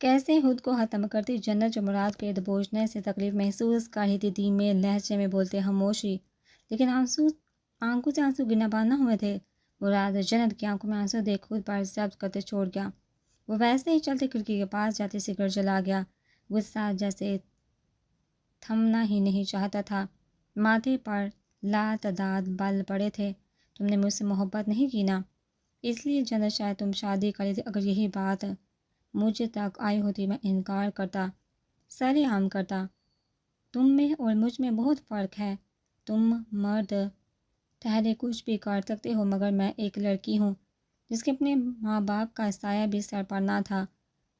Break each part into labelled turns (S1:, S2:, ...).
S1: کیسے خود کو ختم کرتی جنت جو مراد کے ارد بوجھنے سے تکلیف محسوس کر رہی تھی، دھیمے لہجے میں بولتے خاموشی، لیکن آنکھوں سے آنسو گرنا بند نہ ہوئے تھے۔ مراد جنت کی آنکھوں میں آنسو دیکھ خود پر ضبط کرتے چھوڑ گیا۔ وہ ویسے ہی چلتے کھڑکی کے پاس جاتے سگریٹ جلا گیا۔ غصہ جیسے تھمنا ہی نہیں چاہتا تھا۔ ماتھے پر لاتعداد بل پڑے تھے۔ تم نے مجھ سے محبت نہیں کی نا، اس لیے جنت شاید تم شادی کر لی تھی۔ اگر یہی بات مجھے تک آئی ہوتی میں انکار کرتا، سر عام کرتا۔ تم میں اور مجھ میں بہت فرق ہے۔ تم مرد ٹھہرے کچھ بھی کر سکتے ہو، مگر میں ایک لڑکی ہوں جس کے اپنے ماں باپ کا سایہ بھی سر پر نہ تھا۔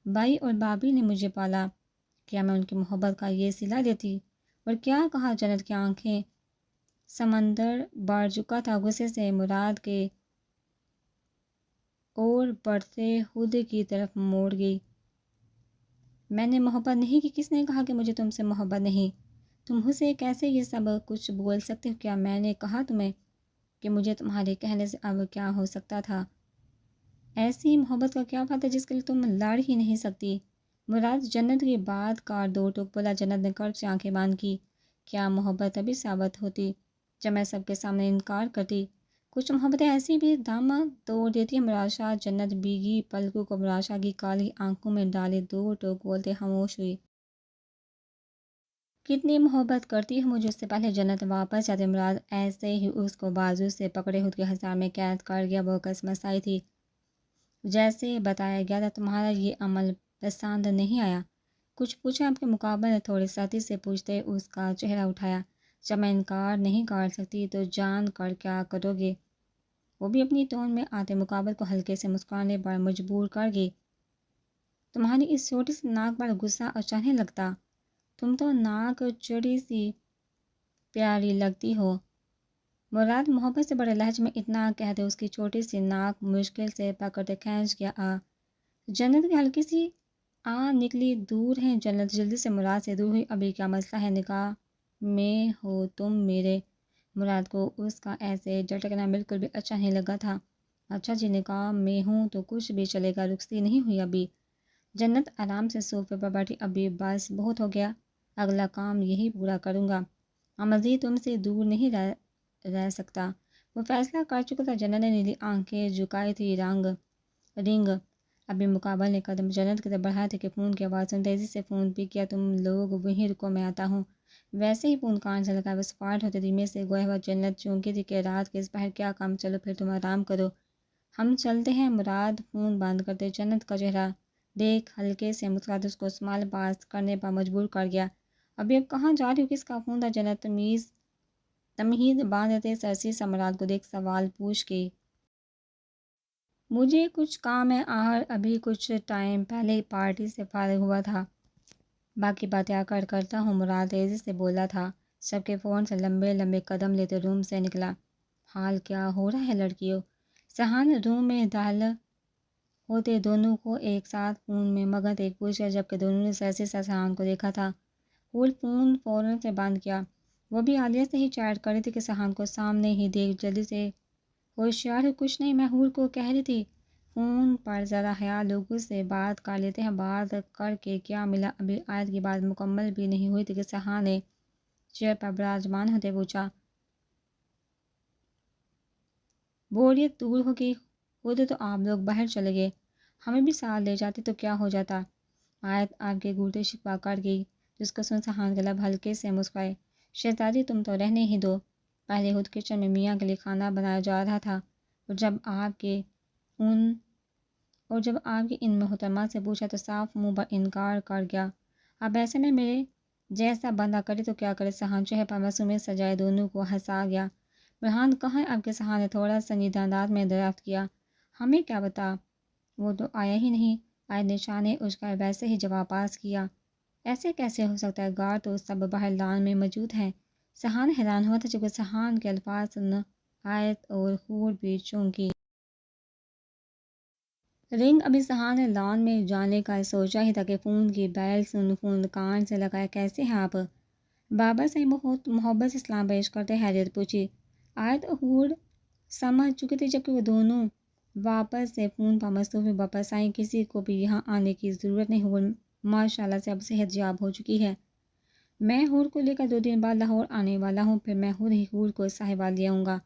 S1: بھائی اور بھابھی نے مجھے پالا، کیا میں ان کی محبت کا یہ صلہ دیتی؟ اور کیا کہا؟ جنت کی آنکھیں سمندر بڑھ چکا تھا غصے سے۔ مراد کے اور بڑھتے خود کی طرف موڑ گئی۔ میں نے محبت نہیں کی؟ کس نے کہا کہ مجھے تم سے محبت نہیں؟ تم اسے کیسے یہ سب کچھ بول سکتے ہو؟ کیا میں نے کہا تمہیں کہ مجھے تمہارے کہنے سے اب کیا ہو سکتا تھا؟ ایسی محبت کا کیا فائدہ جس کے لیے تم لڑ ہی نہیں سکتی؟ مراد جنت کی بات کار دو ٹوک بولا۔ جنت نے کرب سے آنکھیں بند کی۔ کیا محبت تبھی ثابت ہوتی جب میں سب کے سامنے انکار کرتی؟ کچھ محبتیں ایسی بھی دم توڑ دیتی ہیں۔ مراد شاہ جنت بھیگی پلکوں کو مراد شاہ کی کالی آنکھوں میں ڈالے دو ٹوک بولتے خاموش ہوئی۔ کتنی محبت کرتی ہو مجھے؟ اس سے پہلے جنت واپس جاتے مراد ایسے ہی اس کو بازو سے پکڑے خود کے ہزار میں قید کر گیا۔ وہ قسمت سائی تھی، جیسے بتایا گیا تھا۔ تمہارا یہ عمل پسند نہیں آیا؟ کچھ پوچھا؟ آپ کے مقابل نے تھوڑی سختی سے پوچھتے اس کا چہرہ اٹھایا۔ جب میں انکار نہیں کر سکتی تو جان کر کیا کرو گے؟ وہ بھی اپنی ٹون میں آتے مقابل کو ہلکے سے مسکرانے پر مجبور کر گئی۔ تمہاری اس چھوٹی سی ناک پر غصہ اچانک لگتا؟ تم تو ناک چڑی سی پیاری لگتی ہو۔ مراد محبت سے بڑے لہجے میں اتنا کہتے اس کی چھوٹی سی ناک مشکل سے پکڑتے کھینچ گیا۔ جنت کی ہلکی سی نکلی۔ دور ہیں؟ جنت جلدی سے مراد سے دور ہوئی۔ ابھی کیا مسئلہ ہے؟ نکاح میں ہو تم میرے؟ مراد کو اس کا ایسے جھٹکنا بالکل بھی اچھا نہیں لگا تھا۔ اچھا جی، نکاح میں ہوں تو کچھ بھی چلے گا، رخصتی نہیں ہوئی ابھی؟ جنت آرام سے صوفے پر بیٹھی۔ ابھی بس بہت ہو گیا، اگلا کام یہی پورا کروں گا، مزید تم سے دور نہیں رہ سکتا۔ وہ فیصلہ کر چکا تھا۔ جنت نے نیلی آنکھیں جھکائی تھی۔ رنگ ابھی مقابل نے قدم جنت کی طرف بڑھائے تھے کہ فون کی آواز سن تیزی سے فون پک کیا۔ تم لوگ وہیں رکو، میں آتا ہوں۔ ویسے ہی فون کان سے لگا بس فارٹ ہوتے دھیمے سے گویا ہوا۔ جنت چونکی تھی کہ رات کے اس پہر کیا کام، چلو پھر تم آرام کرو، ہم چلتے ہیں۔ مراد فون بند کرتے جنت کا چہرہ دیکھ ہلکے سے مسکراتے اس کو سمال پاس کرنے پر مجبور کر گیا۔ ابھی اب کہاں جا رہی ہو؟ کس کا فون تھا؟ جنت تمہید باندھتے سرسی سا مراد کو دیکھ سوال پوچھ گئی۔ مجھے کچھ کام ہے، آخر ابھی کچھ ٹائم پہلے ہی پارٹی سے فارغ ہوا تھا، باقی باتیں آ کر کرتا ہوں، مراد تیزی سے بولا تھا۔ سب کے فون سے لمبے لمبے قدم لیتے روم سے نکلا۔ حال کیا ہو رہا ہے لڑکیوں؟ سہان روم میں داخل ہوتے دونوں کو ایک ساتھ فون میں مگن ایک پوچھ گیا، جبکہ دونوں نے سرسی سے سہان کو دیکھا تھا۔ فون فوراً سے بند کیا۔ وہ بھی عالیہ سے ہی چیٹ کر رہی تھی کہ سہان کو سامنے ہی دیکھ جلدی سے ہوشیار ہو۔ کچھ نہیں، میں حور کو کہہ رہی تھی فون پر ذرا خیال لوگوں سے بات کر لیتے ہیں۔ بات کر کے کیا ملا؟ ابھی آیت کی بات مکمل بھی نہیں ہوئی تھی کہ سہان نے چیئر پر براجمان ہوتے پوچھا۔ بوریت دور ہو گئی؟ خود تو آپ لوگ باہر چلے گئے، ہمیں بھی ساتھ لے جاتے تو کیا ہو جاتا؟ آیت آپ کے گھوٹے شکوا کر گئی، جس کو سن سہان کے لب ہلکے سے مسکرائے۔ شہزادی تم تو رہنے ہی دو، پہلے خود کچن میں میاں کے لیے کھانا بنایا جا رہا تھا، اور جب آپ کے ان محترمہ سے پوچھا تو صاف منہ پر انکار کر گیا۔ اب ایسے میں میرے جیسا بندہ کرے تو کیا کرے؟ سہان چہرے پر معصومیت سجائے دونوں کو ہنسا گیا۔ برہان کہاں ہے آپ کے؟ سہان نے تھوڑا سنجیدہ انداز میں دریافت کیا۔ ہمیں کیا بتا، وہ تو آیا ہی نہیں۔ آیت نے شانے اچکا ویسے ہی جواب پاس کیا۔ ایسے کیسے ہو سکتا ہے؟ گار تو سب باہر لان میں موجود ہیں۔ سہان حیران ہوا تھا، جبکہ سہان کے الفاظ سن آیت اور حور بھی چونکی۔ رنگ ابھی سہان نے لان میں جانے کا سوچا ہی تھا کہ فون کی بیل سن فون کان سے لگایا۔ کیسے ہیں آپ؟ بابا صاحب بہت محبت سے سلام پیش کرتے خیریت پوچھی۔ آیت اور حور سمجھ چکی تھی، جبکہ وہ دونوں واپس سے فون پر مصروف واپس آئیں، کسی کو بھی یہاں آنے کی ضرورت نہیں، وہ ماشاءاللہ سے اب صحت یاب ہو چکی ہے۔ میں حور کو لے کر 2 دن بعد لاہور آنے والا ہوں، پھر میں خود ہی حور کو صاحبہ لے آؤں گا۔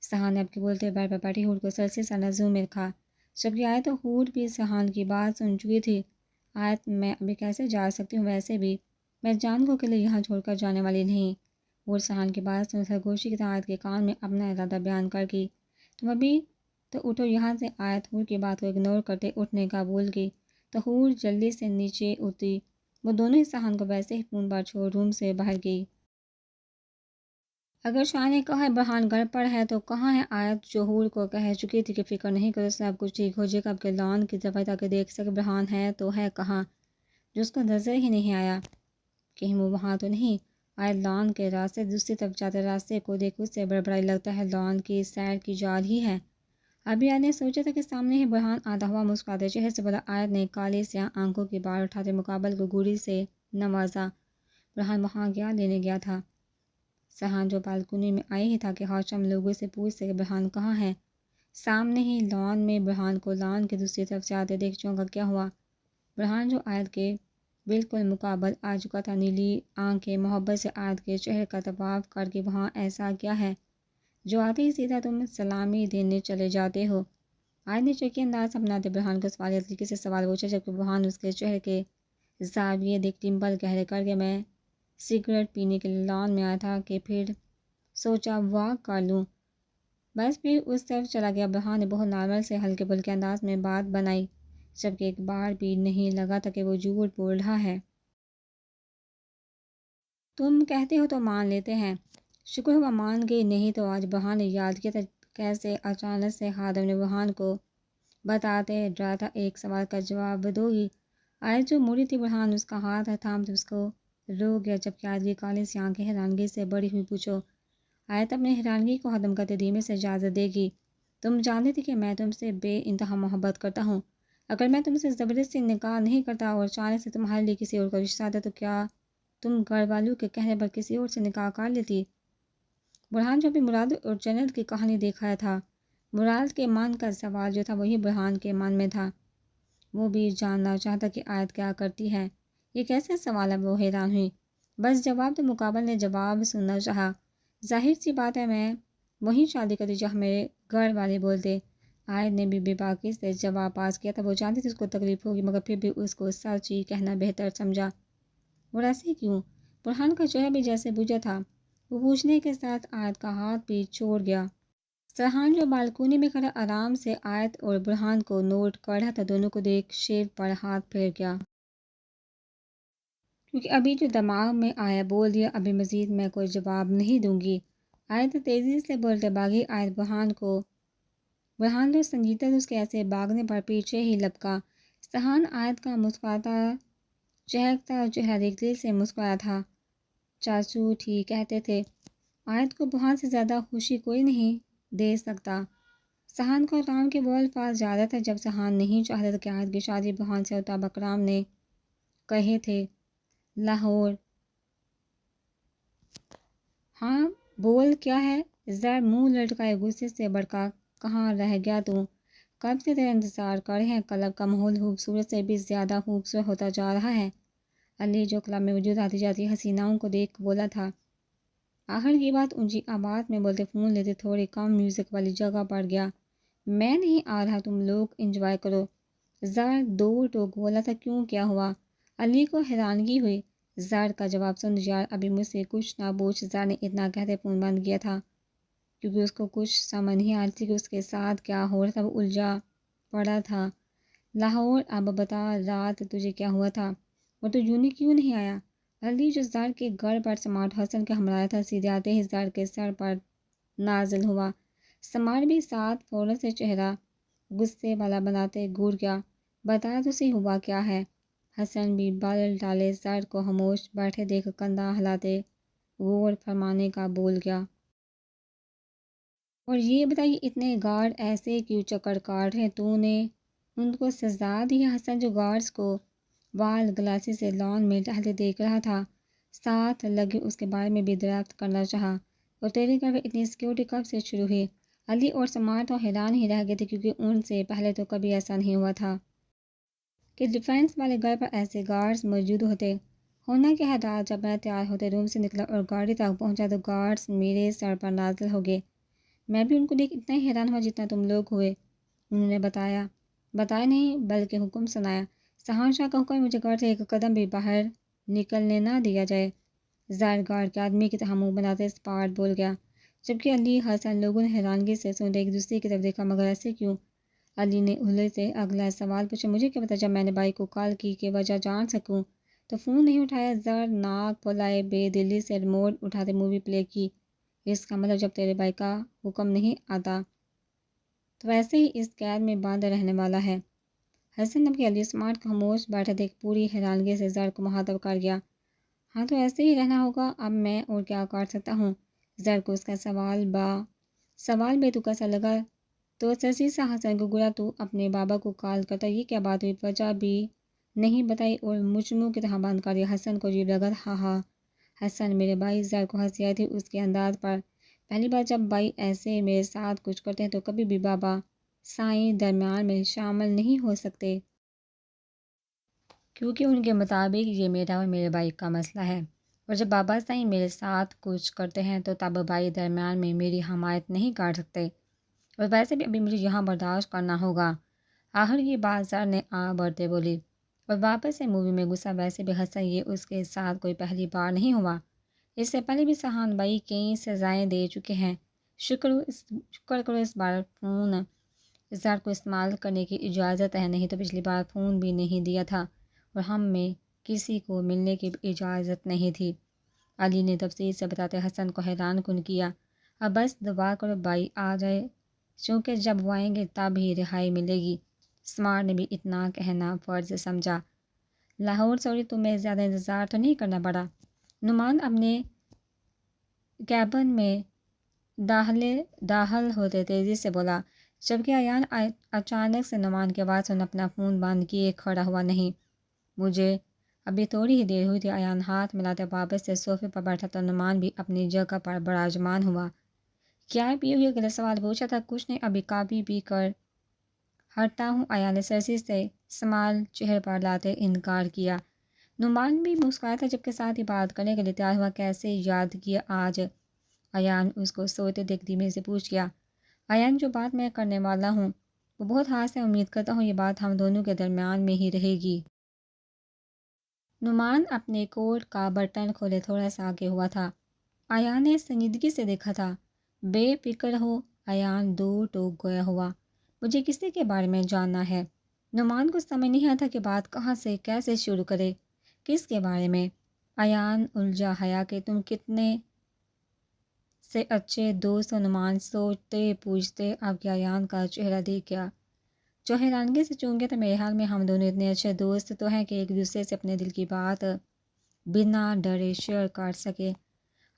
S1: سہان نے اب کے بولتے بیڈ پر بیٹھی حور کو سر سے سر نظروں میں رکھا، جبکہ آیت تو حور بھی سہان کی بات سن چکی تھی۔ آیت میں ابھی کیسے جا سکتی ہوں، ویسے بھی میں جان کو اکیلے یہاں چھوڑ کر جانے والی نہیں۔ حور سہان کی بات سن سرگوشی کی طرح آیت کے کان میں اپنا ارادہ بیان کر گئی، تم ابھی تو اٹھو یہاں سے۔ آیت حور کی بات کو اگنور کرتے اٹھنے کا بول گئی تو حور جلدی سے نیچے اتری، وہ دونوں ہی سہان کو ویسے ہی فون پر چھوڑ روم سے باہر گئی۔ اگر شاہ نے کہا ہے برہان گھر پر ہے تو کہاں ہے آیت، جو حور کو کہہ چکی تھی کہ فکر نہیں کرو سب کچھ ٹھیک ہو جائے گا، اب کے لان کی طرف تاکہ دیکھ سکے برہان ہے تو ہے کہاں، جو اس کو نظر ہی نہیں آیا، کہیں وہ وہاں تو نہیں۔ آیت لان کے راستے دوسری طرف جاتے راستے کو دیکھ اس سے بڑبڑائی، لگتا ہے لان کی سیر کی جا رہی ہے۔ ابھی آیت نے سوچا تھا کہ سامنے ہی برہان آتا ہوا مسکراتے چہرے سے بولا۔ آیت نے کالی سیاہ آنکھوں کی باڑ اٹھاتے مقابل کو گوری سے نوازا۔ برہان وہاں کیا لینے گیا تھا؟ سہان جو بالکنی میں آئی ہی تھا کہ ہاشم لوگوں سے پوچھ سکے برہان کہاں ہے۔ سامنے ہی لان میں برہان کو لان کے دوسری طرف سے آتے دیکھ چونکا، کیا ہوا؟ برہان جو آیت کے بالکل مقابل آ چکا تھا، نیلی آنکھیں محبت سے آیت کے چہرے کا طواف کر کے، وہاں ایسا کیا ہے جو آتے ہی سیدھا تم سلامی دینے چلے جاتے ہو؟ آیت نے چکی انداز اپناتے برہان کو سوالیہ طریقے سے سوال پوچھا، جبکہ برہان اس کے چہرے کے زاویے دیکھ ٹمپل گہرے کر کے، میں سگریٹ پینے کے لیے لان میں آیا تھا کہ پھر سوچا واک کر لوں، بس پھر اس طرف چلا گیا۔ برہان نے بہت نارمل سے ہلکے پھلکے انداز میں بات بنائی، جبکہ ایک بار بھی نہیں لگا تھا کہ وہ جھوٹ بول رہا ہے۔ تم کہتے ہو تو مان لیتے ہیں۔ شکر ہوا مان گئی، نہیں تو آج۔ برہان نے یاد کیا تھا کیسے اچانک سے خادم نے برہان کو بتاتے ڈرا تھا ایک سوال کا جواب دو گی۔ آیت جو مڑی تھی، برہان اس کا ہاتھ تھامتے اس کو روک گیا، جبکہ آیت کی کالی سی آنکھیں حیرانگی سے بڑی ہوئی۔ پوچھو۔ آیت اپنے حیرانگی کو ختم کرتے دھیمے سے اجازت دے گی، تم جانتی تھی کہ میں تم سے بے انتہا محبت کرتا ہوں، اگر میں تم سے زبردستی نکاح نہیں کرتا اور اچانک سے تمہارے لیے کسی اور کا رشتہ آتا تو کیا تم گھر والوں کے کہنے پر کسی اور سے نکاح کر لیتی؟ برہان جو بھی مراد اور جنت کی کہانی دیکھا تھا، مراد کے من کا سوال جو تھا وہی برہان کے من میں تھا۔ وہ بھی جاننا چاہتا کہ آیت کیا کرتی ہے، یہ کیسا سوال ہے؟ وہ حیران ہوئی، بس جواب تو مقابل نے جواب سننا چاہا۔ ظاہر سی بات ہے، میں وہیں شادی کرتی جہاں میرے گھر والے بولتے۔ آیت نے بھی بے باکی سے جواب پاس کیا تھا، وہ جانتی تھی اس کو تکلیف ہوگی، مگر پھر بھی اس کو سچ ہی کہنا بہتر سمجھا۔ اور ایسے کیوں؟ برہان کا چہرہ بھی جیسے بجھا تھا، وہ پوچھنے کے ساتھ آیت کا ہاتھ بھی چھوڑ گیا۔ سہان جو بالکونی میں کھڑا آرام سے آیت اور برہان کو نوٹ کر رہا تھا، دونوں کو دیکھ شیو پر ہاتھ پھیر گیا، کیونکہ ابھی جو دماغ میں آیا بول دیا، ابھی مزید میں کوئی جواب نہیں دوں گی۔ آیت تیزی سے بولتے بھاگی۔ آیت برہان تو سنجیدہ تھا، اس کے ایسے بھاگنے پر پیچھے ہی لپکا۔ سہان آیت کا مسکراتا چہکتا چہرہ دیکھ دل سے مسکرایا تھا۔ چاچو ٹھیک کہتے تھے، آیت کو برہان سے زیادہ خوشی کوئی نہیں دے سکتا۔ سہان کو اکرام کے وہ الفاظ زیادہ تھا جب سہان نہیں چاہتا تھا کہ آیت کی شادی برہان سے ہوتا۔ اب اکرام نے کہے تھے لاہور۔ ہاں بول کیا ہے؟ ذرا منہ لٹکائے غصے سے بڑکا، کہاں رہ گیا تو؟ کب سے تیرا انتظار کر رہے ہیں، کلب کا ماحول خوبصورت سے بھی زیادہ خوبصورت ہوتا جا رہا ہے۔ علی جو کلب میں وجود آتی جاتی حسیناؤں کو دیکھ بولا تھا، آخر کی بات اونچی آواز میں بولتے فون لیتے تھوڑی کم میوزک والی جگہ پر گیا۔ میں نہیں آ رہا، تم لوگ انجوائے کرو۔ زر دو ٹوک بولا تھا، کیوں کیا ہوا؟ علی کو حیرانگی ہوئی۔ زر کا جواب سن یار ابھی مجھ سے کچھ نہ پوچھ۔ زر نے اتنا کہتے فون بند کیا تھا، کیونکہ اس کو کچھ سمجھ نہیں آتی تھی کہ اس کے ساتھ کیا ہو رہا تھا، وہ الجھا پڑا تھا۔ لاہور، اب بتا رات تجھے کیا ہوا تھا، اور تو یونی کیوں نہیں آیا؟ علی جو زر کے گھر پر سمارٹ حسن کا ہمراہ تھا، سیدھے آتے ہی زر کے سر پر نازل ہوا۔ سمارٹ بھی ساتھ فوراً سے چہرہ غصے والا بناتے گر گیا، بتا تو صحیح ہوا کیا ہے؟ حسن بھی بال ڈالے زر کو خاموش بیٹھے دیکھ کندھا ہلاتے غور فرمانے کا بول گیا۔ اور یہ بتائیے اتنے گارڈ ایسے کیوں چکر کاٹ رہے ہیں، تو نے ان کو سزا دی ہے؟ حسن جو گارڈز کو وال گلاسی سے لان میں ٹہلتے دیکھ رہا تھا، ساتھ لگے اس کے بارے میں بھی دریافت کرنا چاہا۔ اور تیرے گھر میں اتنی سیکیورٹی کب سے شروع ہوئی؟ علی اور سمار تو حیران ہی رہ گئے تھے، کیونکہ ان سے پہلے تو کبھی ایسا نہیں ہوا تھا کہ ڈیفینس والے گھر پر ایسے گارڈز موجود ہوتے۔ ہونا کیا تھا، جب میں تیار ہوتے روم سے نکلا اور گاڑی تک پہنچا تو گارڈز میرے سر پر نازل ہو گئے۔ میں بھی ان کو دیکھ اتنا ہی حیران ہوا جتنا تم لوگ ہوئے۔ انہوں نے بتایا نہیں بلکہ حکم سنایا۔ شہنشاہ کا حکم، مجھے گھر سے ایک قدم بھی باہر نکلنے نہ دیا جائے۔ ظاہر گارڈ کے آدمی کی طرح منہ بناتے اسپاٹ بول گیا، جبکہ علی حسن لوگوں نے حیرانگی سے سنتے ایک دوسرے کی طرف دیکھا، مگر ایسے کیوں؟ علی نے اہل سے اگلا سوال پوچھا، مجھے کیا پتا، جب میں نے بھائی کو کال کی کہ وجہ جان سکوں تو فون نہیں اٹھایا۔ زر ناک پھولائے بے دلی سے ریموٹ اٹھاتے مووی پلے کی۔ اس کا مطلب جب تیرے بھائی کا حکم نہیں آتا تو ویسے ہی اس قید میں باندھا رہنے والا ہے۔ حسن اب کے علی اسمارٹ خاموش بیٹھے تھے، پوری حیرانگی سے زر کو مخاطب کر گیا، ہاں تو ایسے ہی رہنا ہوگا، اب میں اور کیا کر سکتا ہوں؟ زر کو اس کا سوال بے تکا سا لگا، تو سرسیسا حسن کو گرا تو اپنے بابا کو کال کرتا، یہ کیا بات ہوئی؟ وجہ بھی نہیں بتائی اور مجموع کی طرح بند کر دیا۔ حسن کو عجیب لگا، ہاں ہاں حسن میرے بھائی۔ زر کو ہنسی آئی تھی اس کے انداز پر، پہلی بار جب بھائی ایسے میرے ساتھ کچھ کرتے ہیں تو کبھی بھی بابا سائیں درمیان میں شامل نہیں ہو سکتے، کیونکہ ان کے مطابق یہ میرا اور میرے بھائی کا مسئلہ ہے، اور جب بابا سائیں میرے ساتھ کچھ کرتے ہیں تو تب بھائی درمیان میں میری حمایت نہیں کر سکتے، اور ویسے بھی ابھی مجھے یہاں برداشت کرنا ہوگا۔ آخر یہ بات زر نے بڑھتے بولی، اور واپس سے مووی میں گھسا۔ ویسے بھی حسن یہ اس کے ساتھ کوئی پہلی بار نہیں ہوا، اس سے پہلے بھی سہان بھائی کئی سزائیں دے چکے ہیں۔ شکر کرو اس بار فون زر کو استعمال کرنے کی اجازت ہے، نہیں تو پچھلی بار فون بھی نہیں دیا تھا اور ہم میں کسی کو ملنے کی اجازت نہیں تھی۔ علی نے تفصیل سے بتاتے حسن کو حیران کن کیا، اب بس دعا کرو بھائی آ جائے، چونکہ جب وہ آئیں گے تب ہی رہائی ملے گی۔ اسمارٹ نے بھی اتنا کہنا فرض سمجھا، لاہور سوری تمہیں زیادہ انتظار تو نہیں کرنا پڑا؟ نعمان اپنے کیبن میں داخل ہوتے تیزی سے بولا، جبکہ ایان اچانک سے نعمان کی آواز سن اپنا فون بند کیے کھڑا ہوا۔ نہیں، مجھے ابھی تھوڑی ہی دیر ہوئی تھی۔ ایان ہاتھ ملاتے واپس سے صوفے پر بیٹھا تو نعمان بھی اپنی جگہ پر براجمان ہوا۔ کیا پیو گے؟ اگلا سوال پوچھا تھا۔ کچھ نہیں، ابھی کافی پی کر ہٹتا ہوں، ایان نے سرسی سے سمال چہرے پر لاتے انکار کیا۔ نعمان بھی مسکرایا تھا، جبکہ ساتھ ہی بات کرنے کے لیے تیار ہوا، کیسے یاد کیا آج؟ ایان اس کو سوتے دیکھ دھیمے سے پوچھ گیا۔ ایان جو بات میں کرنے والا ہوں وہ بہت خاص ہے، امید کرتا ہوں یہ بات ہم دونوں کے درمیان میں ہی رہے گی۔ نعمان اپنے کوٹ کا بٹن کھولے تھوڑا سا آگے ہوا تھا۔ ایان نے سنجیدگی سے دیکھا تھا۔ بے فکر ہو، ایان دو ٹوک گیا ہوا، مجھے کسی کے بارے میں جاننا ہے۔ نعمان کو سمجھ نہیں آتا کہ بات کہاں سے کیسے شروع کرے، کس کے بارے میں؟ ایان الجھا، حیا کہ تم کتنے سے اچھے دوست ہو؟ نعمان سوچتے پوچھتے اب کیا ایان کا چہرہ دیکھ گیا، جو حیرانگی سے چونک گیا تھا۔ میرے حال میں ہم دونوں اتنے اچھے دوست تو ہیں کہ ایک دوسرے سے اپنے دل کی بات بنا ڈرے شیئر کر سکے۔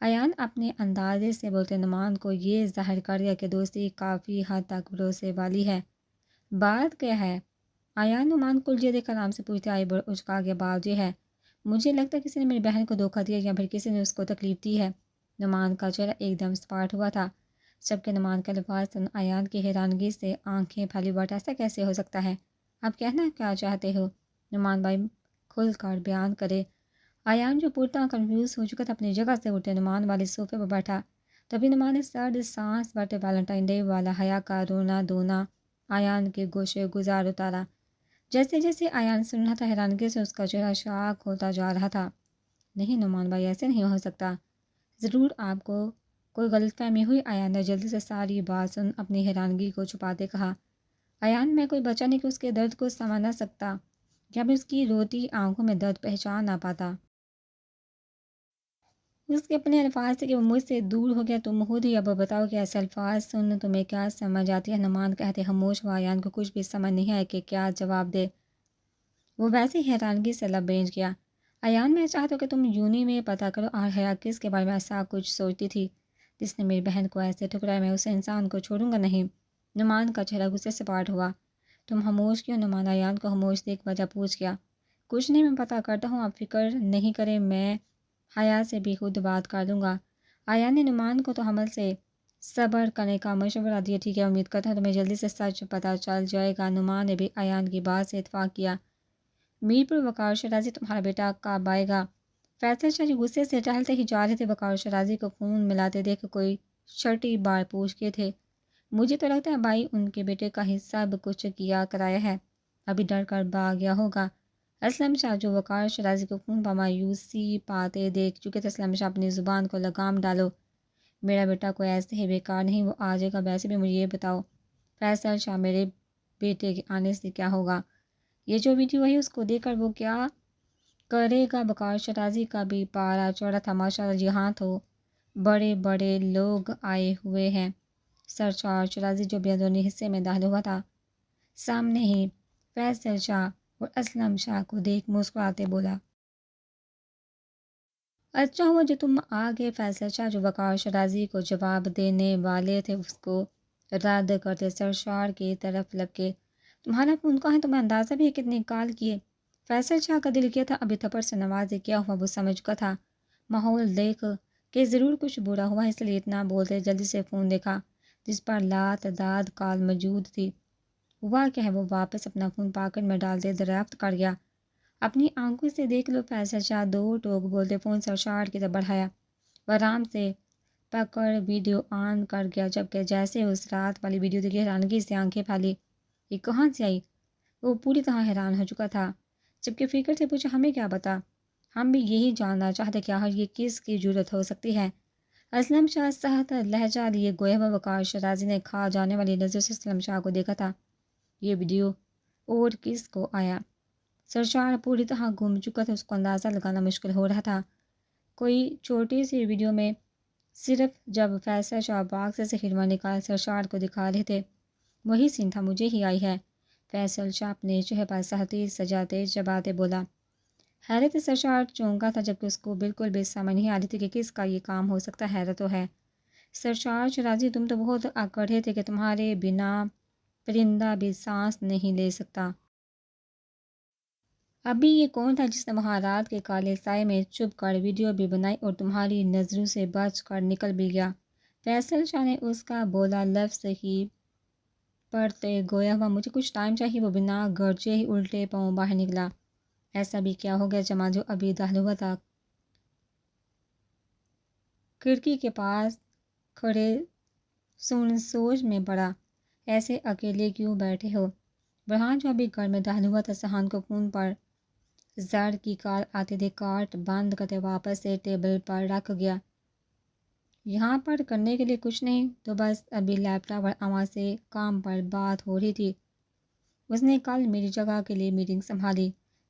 S1: ایان اپنے اندازے سے بولتے نعمان کو یہ ظاہر کر دیا کہ دوستی کافی حد تک بھروسے والی ہے۔ بات کیا ہے؟ ایان نعمان کو الجھے دیکھ آرام سے پوچھتے، آئی بڑھ اچکا کے بات یہ ہے، مجھے لگتا ہے کسی نے میری بہن کو دھوکہ دیا یا پھر کسی نے اس کو تکلیف دی ہے۔ نعمان کا چہرہ ایک دم سپاٹ ہوا تھا، جبکہ نعمان کے الفاظ سن ایان کی حیرانگی سے آنکھیں پھیلی، بٹ ایسا کیسے ہو سکتا ہے؟ آپ کہنا کیا چاہتے ہو؟ نعمان بھائی کھل کر بیان کرے۔ ایان جو پورا کنفیوز ہو چکا تھا اپنی جگہ سے اٹھے نعمان والے صوفے پر بیٹھا، تبھی نعمان نے سرد سانس بھرتے ویلنٹائن ڈے والا حیا کا رونا دھونا ایان کے گوشے گزار اتارا۔ جیسے جیسے ایان سن رہا تھا حیرانگی سے اس کا چہرہ شاک ہوتا جا رہا تھا۔ نہیں نعمان بھائی، ایسے نہیں ہو سکتا، ضرور آپ کو کوئی غلط فہمی ہوئی۔ ایان نے جلدی سے ساری بات سن اپنی حیرانگی کو چھپاتے کہا، ایان میں کوئی بچہ نہیں کہ اس کے درد کو سمجھ نہ سکتا یا میں اس کی روتی آنکھوں میں درد پہچان نہ پاتا۔ اس کے اپنے الفاظ سے کہ وہ مجھ سے دور ہو گیا، تم خود ہی اب بتاؤ کہ ایسے الفاظ سن تمہیں کیا سمجھ آتی ہے؟ نعمان کہتے خاموش ہوا، ایان کو کچھ بھی سمجھ نہیں آیا کہ کیا جواب دے۔ وہ ویسے ہی حیرانگی سے لب بھیج گیا۔ ایان میں چاہتا ہوں کہ تم یونی میں پتہ کرو اور حیا کس کے بارے میں ایسا کچھ سوچتی تھی جس نے میری بہن کو ایسے ٹھکرایا، میں اسے انسان کو چھوڑوں گا نہیں۔ نعمان کا چہرہ غصے سے پاٹ ہوا۔ تم خاموش کیوں؟ نعمان ایان کو خاموش دیکھ وجہ پوچھ گیا۔ کچھ نہیں، میں پتہ کرتا ہوں، آپ فکر نہیں کریں، میں حیا سے بھی خود بات کر دوں گا۔ ایان نے نعمان کو تو حمل سے صبر کرنے کا مشورہ دیا۔ ٹھیک ہے، امید کرتا ہوں تمہیں جلدی سے سچ پتہ چل جائے گا۔ نعمان نے بھی ایان کی بات سے اتفاق کیا۔ میر پر وقار شرازی تمہارا بیٹا کب آئے گا؟ فیصل شاہ جی غصے سے ٹہلتے ہی جا رہے تھے۔ وقار شرازی کو فون ملاتے دیکھ کوئی چھٹی بار پوچھ کے تھے، مجھے تو لگتا ہے بھائی ان کے بیٹے کا ہی سب کچھ کیا کرایا ہے، ابھی ڈر کر بھاگ گیا ہوگا۔ اسلم شاہ جو وقار شرازی کو فون پر مایوسی پاتے دیکھ چکے تھے، اسلم شاہ اپنی زبان کو لگام ڈالو، میرا بیٹا کوئی ایسے ہی بیکار نہیں، وہ آ جائے گا۔ ویسے بھی مجھے یہ بتاؤ فیصل شاہ میرے بیٹے کے آنے سے کیا ہوگا؟ یہ جو ویڈیو ہے اس کو دیکھ کر وہ کیا کرے گا؟ وقار شرازی کا بھی پارا چوڑا تھا۔ ماشاءاللہ جی ہاں، تو بڑے بڑے لوگ آئے ہوئے ہیں۔ سرشار شرازی جو بھی اندرونی حصے میں داخل ہوا تھا، سامنے ہی فیصل شاہ اور اسلم شاہ کو دیکھ مسکراتے بولا، اچھا ہوا جو تم آ گئے۔ فیصل شاہ جو وقار شرازی کو جواب دینے والے تھے اس کو رد کرتے سرشار کی طرف لپکے، تمہارا فون کہاں ہے؟ تمہیں اندازہ بھی ہے کتنے کال کیے؟ فیصل شاہ کا دل کیا تھا ابھی تھپڑ سے نوازے کیا ہوا، وہ سمجھ چکا تھا ماحول دیکھ کہ ضرور کچھ برا ہوا، اس لیے اتنا بولتے جلدی سے فون دیکھا جس پر لاتعداد کال موجود تھی۔ ہوا کیا ہے؟ وہ واپس اپنا فون پاکٹ میں ڈالتے دریافت کر گیا، اپنی آنکھوں سے دیکھ لو۔ فیصل شاہ دو ٹوک بولتے فون سرشار کی طرف بڑھایا، وہ آرام سے پکڑ ویڈیو آن کر گیا، جبکہ جیسے اس رات والی ویڈیو دیکھی حیرانگی سے آنکھیں پھیلی، یہ کہاں سے آئی؟ وہ پوری طرح حیران ہو چکا تھا، جبکہ فکر سے پوچھا، ہمیں کیا پتا، ہم بھی یہی جاننا چاہتے کہ آخر یہ کس کی جرت ہو سکتی ہے؟ اسلم شاہ سخت لہجہ لیے گویا ہوا وقار شرازی نے کھا جانے والی نظر سے اسلم شاہ کو دیکھا تھا، یہ ویڈیو اور کس کو آیا؟ سرشار پوری طرح گم چکا تھا، اس کو اندازہ لگانا مشکل ہو رہا تھا۔ کوئی چھوٹی سی ویڈیو میں صرف جب فیصل شاہ باکس سے ہیروا نکال سرشار کو دکھا رہے تھے وہی سین تھا، مجھے ہی آئی ہے۔ فیصل شاہ اپنے چہرے پر سختی سجاتے چباتے بولا۔ حیرت سرشار چونکا تھا، جبکہ اس کو بالکل بھی سمجھ نہیں آ رہی تھی کہ کس کا یہ کام ہو سکتا ہے۔ حیرت تو ہے سرشار شرازی، تم تو بہت اکڑے تھے کہ تمہارے بنا پرندہ بھی سانس نہیں لے سکتا۔ ابھی یہ کون تھا جس نے وہاں رات کے کالے سائے میں چھپ کر ویڈیو بھی بنائی اور تمہاری نظروں سے بچ کر نکل بھی گیا؟ فیصل شاہ نے اس کا بولا لفظ ہی پڑھتے گویا ہوا، مجھے کچھ ٹائم چاہیے۔ وہ بنا گرجے ہی الٹے پاؤں باہر نکلا۔ ایسا بھی کیا ہو گیا؟ جمال جو ابھی داخل ہوا تھا کھڑکی کے پاس کھڑے سوچ میں پڑا، ایسے اکیلے کیوں بیٹھے ہو؟ برہان جو ابھی گھر میں داخل ہوا تھا سہان کو فون پر زر کی کال آتے تھے کارٹ بند کرتے واپس سے ٹیبل پر رکھ گیا، یہاں پر کرنے کے لیے کچھ نہیں، تو بس ابھی لیپ ٹاپ اور اما سے کام پر بات ہو رہی تھی، اس نے کل میری جگہ کے لیے میٹنگ سنبھالی۔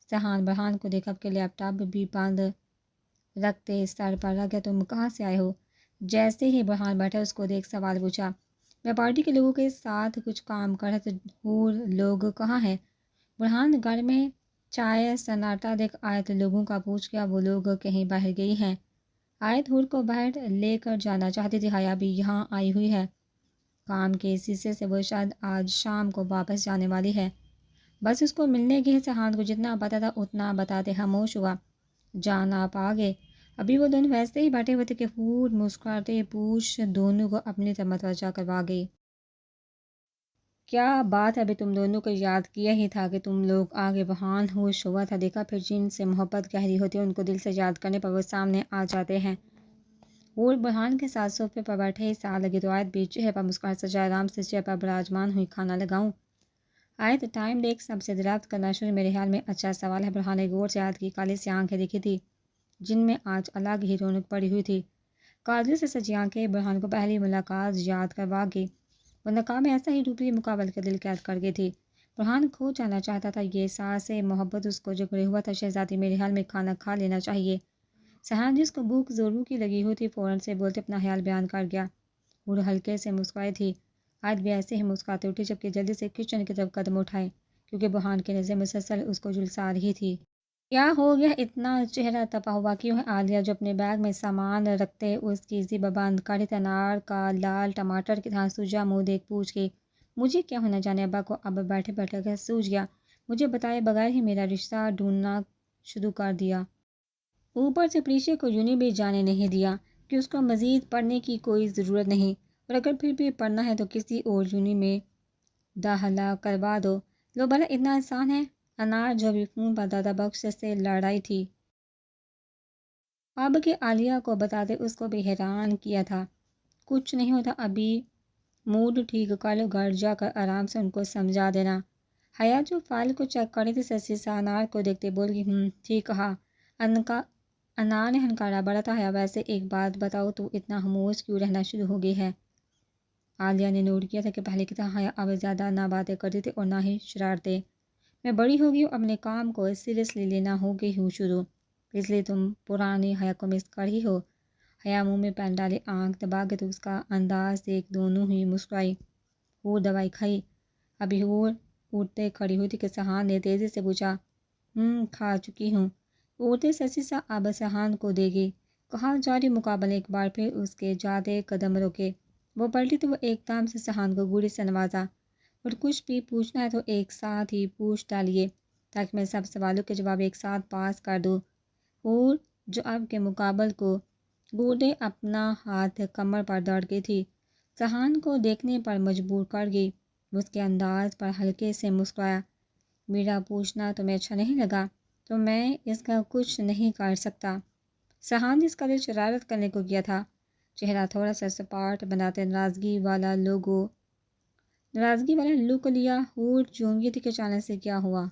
S1: سہان برہان کو دیکھا کہ لیپ ٹاپ بھی بند رکھتے سر پر رکھ گیا، تم کہاں سے آئے ہو؟ جیسے ہی برہان بیٹھا اس کو دیکھ سوال پوچھا، میں پارٹی کے لوگوں کے ساتھ کچھ کام کر رہا تھا، ہور لوگ کہاں ہیں؟ برہان گھر میں چائے سناٹا دیکھ آیت لوگوں کا پوچھ گیا، وہ لوگ کہیں باہر گئی ہیں؟ آیت ہور کو باہر لے کر جانا چاہتی تھی، حیا بھی یہاں آئی ہوئی ہے کام کے سلسلے سے، وہ شاید آج شام کو واپس جانے والی ہے، بس اس کو ملنے کی سہان کو جتنا پتا تھا اتنا بتاتے خاموش ہوا۔ جان آپ آگے؟ ابھی وہ دونوں ویسے ہی بیٹھے ہوئے تھے کہ ہور مسکراتے پوچھ دونوں کو اپنی طرف متوجہ کروا گئی، کیا بات ہے؟ ابھی تم دونوں کو یاد کیا ہی تھا کہ تم لوگ آگے۔ برہان ہوش ہوا تھا، دیکھا پھر جن سے محبت گہری ہوتی ہے ان کو دل سے یاد کرنے پر وہ سامنے آ جاتے ہیں۔ اور برہان کے ساتھ صوفے پر بیٹھے ہی سال لگی تو آیت بھی چہرے پر مسکراہٹ سجائے آرام سے چہرے پر براجمان ہوئی، کھانا لگاؤں؟ آیت ٹائم دیکھ سب سے دریافت کرنا شروع، میرے خیال میں اچھا سوال ہے۔ برہان نے غور سے آیت کی کالی سی آنکھیں دیکھی تھی جن میں آج الگ ہی رونق پڑی ہوئی تھی، کاجل سے سجی آنکھیں برہان کو پہلی ملاقات یاد کروا گئی، وہ نقاب میں ایسا ہی روپی مقابل کا دل قید کر گئی تھی۔ برہان کھو جانا چاہتا تھا، یہ سانس محبت اس کو جکڑے ہوا تھا۔ شہزادی میرے خیال میں کھانا کھا لینا چاہیے۔ سہان جس کو بھوک ضرور کی لگی ہوئی تھی فوراً سے بولتے اپنا خیال بیان کر گیا، اور ہلکے سے مسکرائی تھی۔ آیت بھی ایسے ہی مسکراتے اٹھی، جبکہ جلدی سے کچن کی طرف قدم اٹھائے کیونکہ برہان کی نظر مسلسل اس کو جھلسا رہی تھی۔ کیا ہو گیا؟ اتنا چہرہ تپا ہوا کیوں ہے؟ عالیہ جو اپنے بیگ میں سامان رکھتے اس کی زیب بند کڑی انار کا لال ٹماٹر کی طرح سوجا منہ دیکھ پوچھ گئی، مجھے کیا ہونا جانے؟ ابا کو اب بیٹھے بیٹھے سوجھ گیا، مجھے بتائے بغیر ہی میرا رشتہ ڈھونڈنا شروع کر دیا، اوپر سے پریشے کو یونی بھی جانے نہیں دیا کہ اس کو مزید پڑھنے کی کوئی ضرورت نہیں، اور اگر پھر بھی پڑھنا ہے تو کسی اور یونی میں داخلہ کروا دو۔ لو بھلا اتنا آسان ہے؟ انار جو بھی فون پر دادا بخش سے لڑائی تھی اب کہ عالیہ کو بتاتے اس کو بھی حیران کیا تھا۔ کچھ نہیں ہوتا، ابھی موڈ ٹھیک کر لو، گھر جا کر آرام سے ان کو سمجھا دینا۔ حیا جو فائل کو چیک کر رہی تھی سسیسا انار کو دیکھتے بول گئی ٹھیک کہا۔ انار نے ہنکارا بڑا تھا۔ حیا ویسے ایک بات بتاؤ، تو اتنا خاموش کیوں رہنا شروع ہو گئی ہے؟ عالیہ نے نوٹ کیا تھا کہ پہلے کی طرح حیا اب زیادہ نہ باتیں کرتی تھی اور نہ ہی شرارتیں۔ میں بڑی ہو گئی ہوں، اپنے کام کو سیریسلی لینا ہو گئی ہوں شروع، اس لیے تم پرانی حیا کو مس کر ہی ہو۔ حیا منہ میں پین ڈالے آنکھ دبا کے تو اس کا انداز دیکھ دونوں ہی مسکرائی۔ ہور دوائی کھائی؟ ابھی ہور اٹھتے کھڑی ہوئی تھی کہ سہان نے تیزی سے پوچھا۔ کھا چکی ہوں۔ اٹھتے سسیسا اب سہان کو دے گی۔ کہا جاری مقابلے ایک بار پھر اس کے جاتے قدم روکے۔ وہ پلٹی تو وہ ایک دم سے سہان کو گوڑی سے نوازا۔ اور کچھ بھی پوچھنا ہے تو ایک ساتھ ہی پوچھ ڈالیے تاکہ میں سب سوالوں کے جواب ایک ساتھ پاس کر دوں۔ ہور جو اب کے مقابل کو گوڈے اپنا ہاتھ کمر پر ڈال گئی تھی، سہان کو دیکھنے پر مجبور کر گئی۔ اس کے انداز پر ہلکے سے مسکرایا۔ میرا پوچھنا تمہیں اچھا نہیں لگا تو میں اس کا کچھ نہیں کر سکتا۔ سہان جس قدر شرارت کرنے کو کیا تھا، چہرہ تھوڑا سا سپاٹ بناتے ناراضگی والا لک لیا۔ ہور چونگی تھی کہ اچانک سے کیا ہوا؟